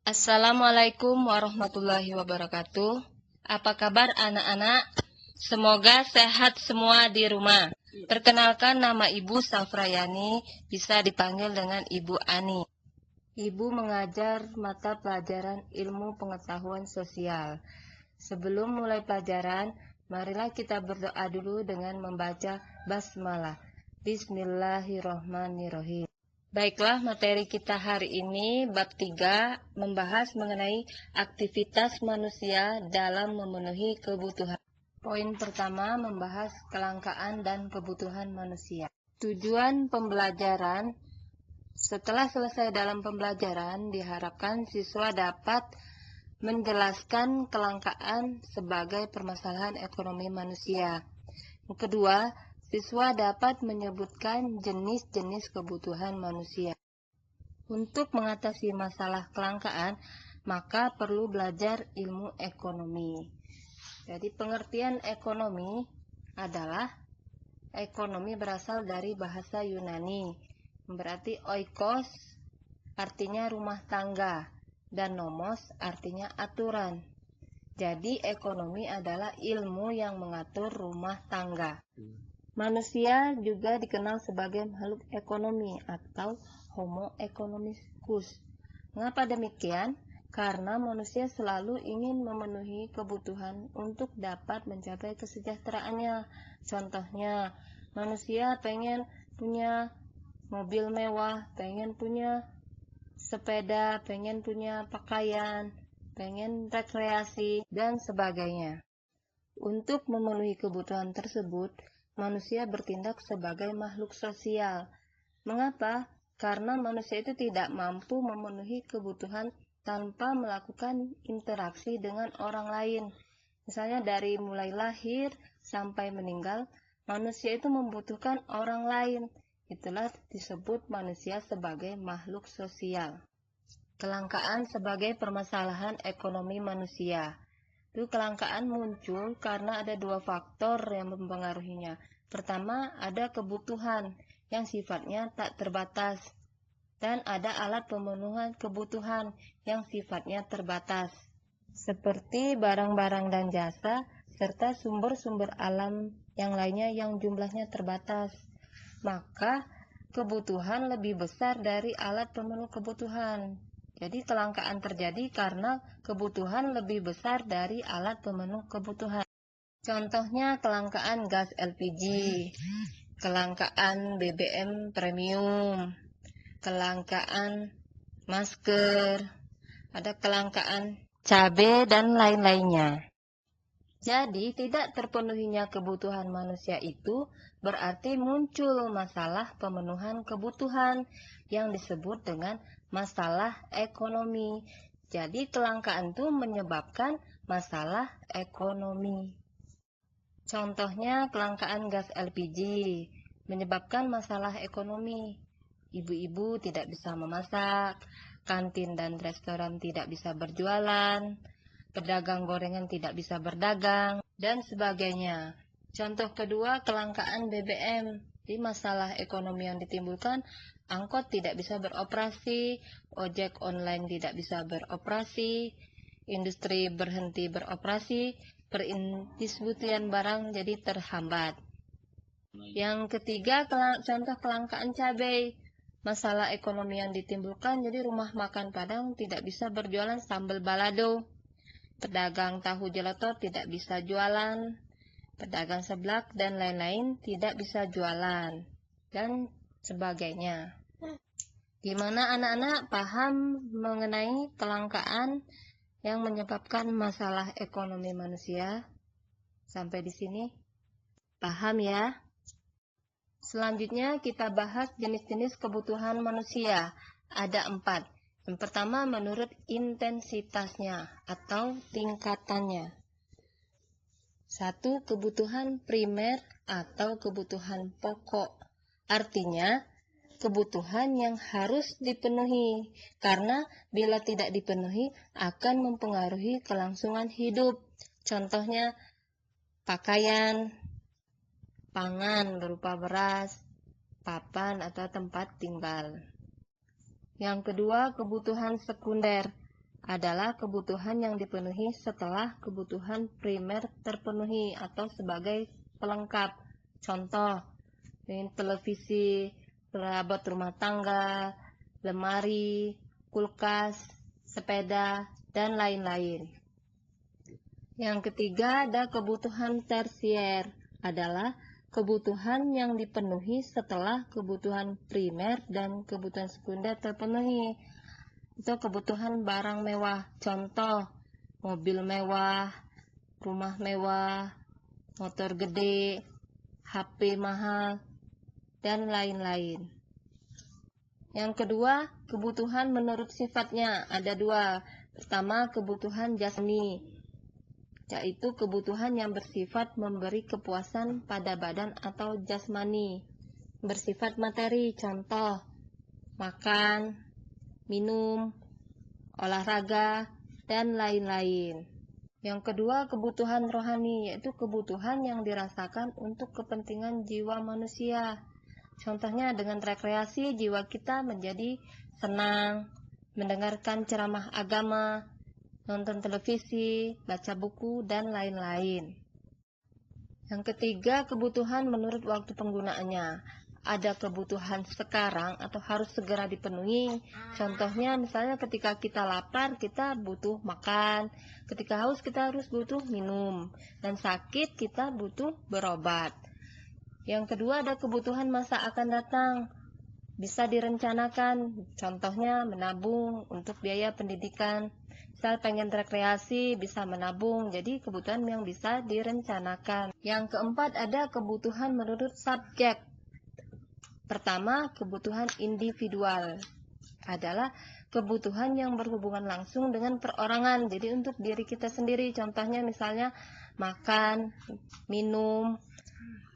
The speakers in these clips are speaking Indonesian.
Assalamualaikum warahmatullahi wabarakatuh. Apa kabar anak-anak? Semoga sehat semua di rumah. Perkenalkan, nama Ibu Safrayani, bisa dipanggil dengan Ibu Ani. Ibu mengajar mata pelajaran ilmu pengetahuan sosial. Sebelum mulai pelajaran, marilah kita berdoa dulu dengan membaca basmalah. Bismillahirrohmanirrohim. Baiklah, materi kita hari ini bab 3 membahas mengenai aktivitas manusia dalam memenuhi kebutuhan. Poin pertama membahas kelangkaan dan kebutuhan manusia. Tujuan pembelajaran: setelah selesai dalam pembelajaran, diharapkan siswa dapat menjelaskan kelangkaan sebagai permasalahan ekonomi manusia. Yang kedua, siswa dapat menyebutkan jenis-jenis kebutuhan manusia. Untuk mengatasi masalah kelangkaan, maka perlu belajar ilmu ekonomi. Jadi pengertian ekonomi adalah ekonomi berasal dari bahasa Yunani, berarti oikos artinya rumah tangga dan nomos artinya aturan. Jadi ekonomi adalah ilmu yang mengatur rumah tangga. Manusia juga dikenal sebagai makhluk ekonomi atau Homo economicus. Mengapa demikian? Karena manusia selalu ingin memenuhi kebutuhan untuk dapat mencapai kesejahteraannya. Contohnya, manusia pengen punya mobil mewah, pengen punya sepeda, pengen punya pakaian, pengen rekreasi, dan sebagainya. Untuk memenuhi kebutuhan tersebut, manusia bertindak sebagai makhluk sosial. Mengapa? Karena manusia itu tidak mampu memenuhi kebutuhan tanpa melakukan interaksi dengan orang lain. Misalnya dari mulai lahir sampai meninggal, manusia itu membutuhkan orang lain. Itulah disebut manusia sebagai makhluk sosial. Kelangkaan sebagai permasalahan ekonomi manusia. Itu kelangkaan muncul karena ada dua faktor yang mempengaruhinya. Pertama, ada kebutuhan yang sifatnya tak terbatas, dan ada alat pemenuhan kebutuhan yang sifatnya terbatas, seperti barang-barang dan jasa, serta sumber-sumber alam yang lainnya yang jumlahnya terbatas. Maka kebutuhan lebih besar dari alat pemenuh kebutuhan. Jadi kelangkaan terjadi karena kebutuhan lebih besar dari alat pemenuh kebutuhan. Contohnya kelangkaan gas LPG, kelangkaan BBM premium, kelangkaan masker, ada kelangkaan cabai dan lain-lainnya. Jadi tidak terpenuhinya kebutuhan manusia itu berarti muncul masalah pemenuhan kebutuhan yang disebut dengan masalah ekonomi. Jadi kelangkaan itu menyebabkan masalah ekonomi. Contohnya kelangkaan gas LPG menyebabkan masalah ekonomi. Ibu-ibu tidak bisa memasak, kantin dan restoran tidak bisa berjualan, pedagang gorengan tidak bisa berdagang, dan sebagainya. Contoh kedua, kelangkaan BBM. Di masalah ekonomi yang ditimbulkan, angkot tidak bisa beroperasi, ojek online tidak bisa beroperasi, industri berhenti beroperasi, perindistribusian barang jadi terhambat. Yang ketiga, contoh kelangkaan cabai. Masalah ekonomi yang ditimbulkan, jadi rumah makan Padang tidak bisa berjualan sambal balado. Pedagang tahu jelotot tidak bisa jualan, pedagang seblak dan lain-lain tidak bisa jualan, dan sebagainya. Gimana anak-anak paham mengenai kelangkaan yang menyebabkan masalah ekonomi manusia? Sampai di sini paham ya? Selanjutnya kita bahas jenis-jenis kebutuhan manusia. Ada 4. Yang pertama, menurut intensitasnya atau tingkatannya. 1. Kebutuhan primer atau kebutuhan pokok. Artinya, kebutuhan yang harus dipenuhi, karena bila tidak dipenuhi akan mempengaruhi kelangsungan hidup. Contohnya, pakaian, pangan berupa beras, papan atau tempat tinggal. Yang kedua, kebutuhan sekunder adalah kebutuhan yang dipenuhi setelah kebutuhan primer terpenuhi atau sebagai pelengkap. Contoh, televisi, perabot rumah tangga, lemari, kulkas, sepeda, dan lain-lain. Yang ketiga ada kebutuhan tersier, adalah kebutuhan yang dipenuhi setelah kebutuhan primer dan kebutuhan sekunder terpenuhi. Itu kebutuhan barang mewah, contoh mobil mewah, rumah mewah, motor gede, HP mahal, dan lain-lain. Yang kedua, kebutuhan menurut sifatnya ada dua. Pertama, kebutuhan jasmani, yaitu kebutuhan yang bersifat memberi kepuasan pada badan atau jasmani. Bersifat materi, contoh makan, minum, olahraga, dan lain-lain. Yang kedua, kebutuhan rohani, yaitu kebutuhan yang dirasakan untuk kepentingan jiwa manusia. Contohnya dengan rekreasi jiwa kita menjadi senang, mendengarkan ceramah agama, nonton televisi, baca buku, dan lain-lain. Yang ketiga, kebutuhan menurut waktu penggunaannya. Ada kebutuhan sekarang atau harus segera dipenuhi. Contohnya misalnya ketika kita lapar kita butuh makan, ketika haus kita harus butuh minum, dan sakit kita butuh berobat. Yang kedua ada kebutuhan masa akan datang, bisa direncanakan, contohnya menabung untuk biaya pendidikan. Misal pengen rekreasi bisa menabung, jadi kebutuhan yang bisa direncanakan. Yang keempat ada kebutuhan menurut subjek. Pertama, kebutuhan individual adalah kebutuhan yang berhubungan langsung dengan perorangan, jadi untuk diri kita sendiri. Contohnya misalnya makan, minum,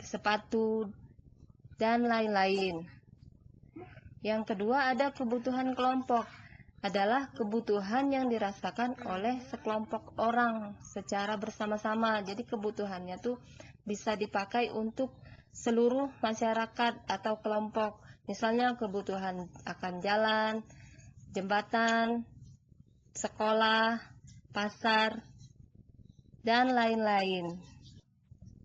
sepatu, dan lain-lain. Yang kedua ada kebutuhan kelompok, adalah kebutuhan yang dirasakan oleh sekelompok orang secara bersama-sama. Jadi kebutuhannya tuh bisa dipakai untuk seluruh masyarakat atau kelompok. Misalnya kebutuhan akan jalan, jembatan, sekolah, pasar, dan lain-lain.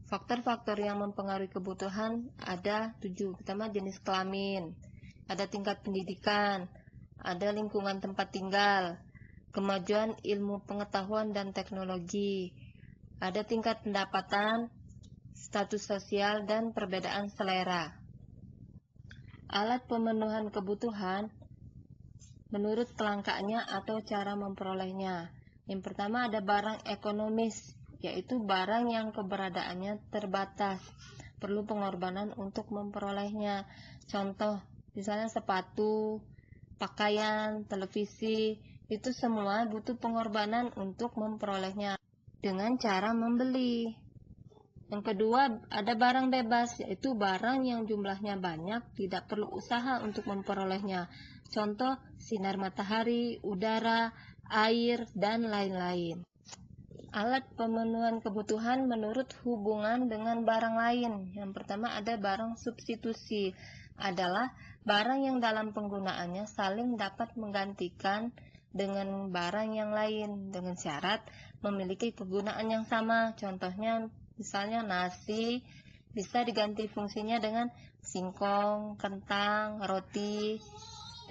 Faktor-faktor yang mempengaruhi kebutuhan ada 7. Pertama, jenis kelamin, ada tingkat pendidikan, ada lingkungan tempat tinggal, kemajuan ilmu pengetahuan dan teknologi, ada tingkat pendapatan, status sosial, dan perbedaan selera. Alat pemenuhan kebutuhan menurut kelangkaannya atau cara memperolehnya. Yang pertama ada barang ekonomis, yaitu barang yang keberadaannya terbatas, perlu pengorbanan untuk memperolehnya. Contoh, misalnya sepatu, pakaian, televisi, itu semua butuh pengorbanan untuk memperolehnya dengan cara membeli. Yang kedua, ada barang bebas, yaitu barang yang jumlahnya banyak, tidak perlu usaha untuk memperolehnya. Contoh, sinar matahari, udara, air, dan lain-lain. Alat pemenuhan kebutuhan menurut hubungan dengan barang lain. Yang pertama ada barang substitusi, adalah barang yang dalam penggunaannya saling dapat menggantikan dengan barang yang lain dengan syarat memiliki kegunaan yang sama. Contohnya misalnya nasi bisa diganti fungsinya dengan singkong, kentang, roti,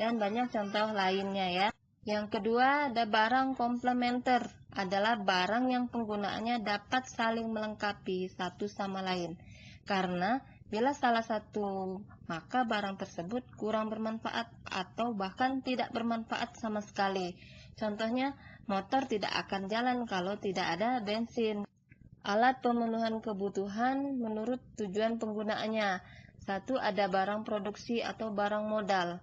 dan banyak contoh lainnya ya. Yang kedua ada barang komplementer, adalah barang yang penggunaannya dapat saling melengkapi satu sama lain. Karena bila salah satu maka barang tersebut kurang bermanfaat atau bahkan tidak bermanfaat sama sekali. Contohnya motor tidak akan jalan kalau tidak ada bensin. Alat pemenuhan kebutuhan menurut tujuan penggunaannya. Satu, ada barang produksi atau barang modal.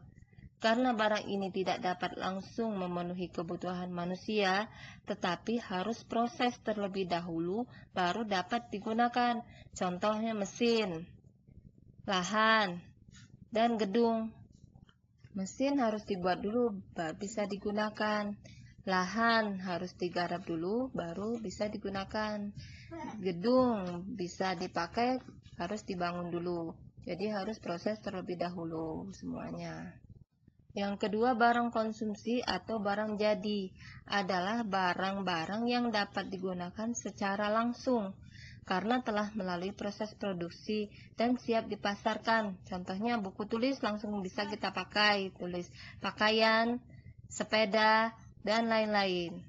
Karena barang ini tidak dapat langsung memenuhi kebutuhan manusia, tetapi harus proses terlebih dahulu baru dapat digunakan. Contohnya mesin, lahan, dan gedung. Mesin harus dibuat dulu baru bisa digunakan. Lahan harus digarap dulu baru bisa digunakan. Gedung bisa dipakai harus dibangun dulu. Jadi harus proses terlebih dahulu semuanya. Yang kedua, barang konsumsi atau barang jadi adalah barang-barang yang dapat digunakan secara langsung karena telah melalui proses produksi dan siap dipasarkan. Contohnya buku tulis langsung bisa kita pakai, tulis pakaian, sepeda, dan lain-lain.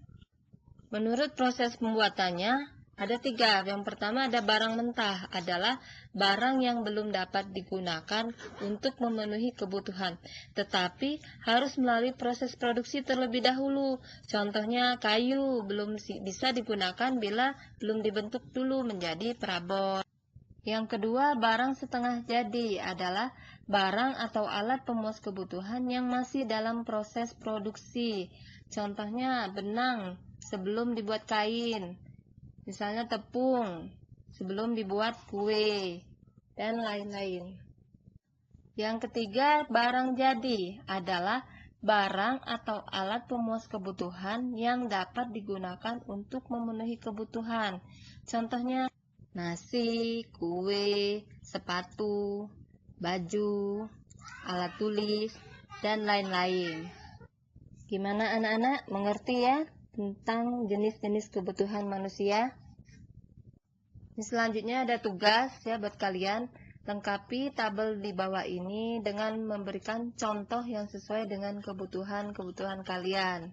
Menurut proses pembuatannya, ada 3. Yang pertama ada barang mentah, adalah barang yang belum dapat digunakan untuk memenuhi kebutuhan, tetapi harus melalui proses produksi terlebih dahulu. Contohnya kayu belum bisa digunakan bila belum dibentuk dulu menjadi perabot. Yang kedua, barang setengah jadi adalah barang atau alat pemuas kebutuhan yang masih dalam proses produksi. Contohnya benang sebelum dibuat kain, misalnya tepung sebelum dibuat kue, dan lain-lain. Yang ketiga, barang jadi adalah barang atau alat pemuas kebutuhan yang dapat digunakan untuk memenuhi kebutuhan. Contohnya nasi, kue, sepatu, baju, alat tulis, dan lain-lain. Gimana anak-anak, mengerti ya tentang jenis-jenis kebutuhan manusia? Ini selanjutnya ada tugas ya buat kalian. Lengkapi tabel di bawah ini dengan memberikan contoh yang sesuai dengan kebutuhan-kebutuhan kalian.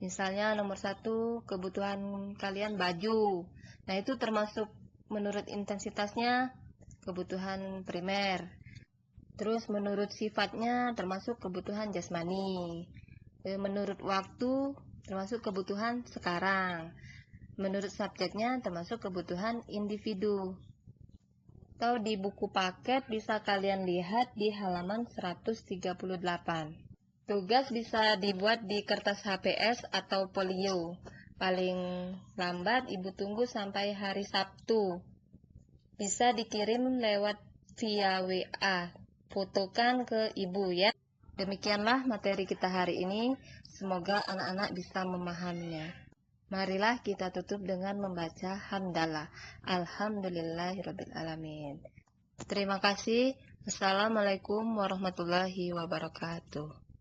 Misalnya nomor 1, kebutuhan kalian baju. Nah, itu termasuk menurut intensitasnya kebutuhan primer. Terus menurut sifatnya termasuk kebutuhan jasmani. Menurut waktu termasuk kebutuhan sekarang. Menurut subjeknya termasuk kebutuhan individu. Atau di buku paket bisa kalian lihat di halaman 138. Tugas bisa dibuat di kertas HPS atau folio. Paling lambat ibu tunggu sampai hari Sabtu. Bisa dikirim lewat via WA. Fotokan ke ibu ya. Demikianlah materi kita hari ini. Semoga anak-anak bisa memahaminya. Marilah kita tutup dengan membaca hamdalah. Alhamdulillahirrabbilalamin. Terima kasih. Assalamualaikum warahmatullahi wabarakatuh.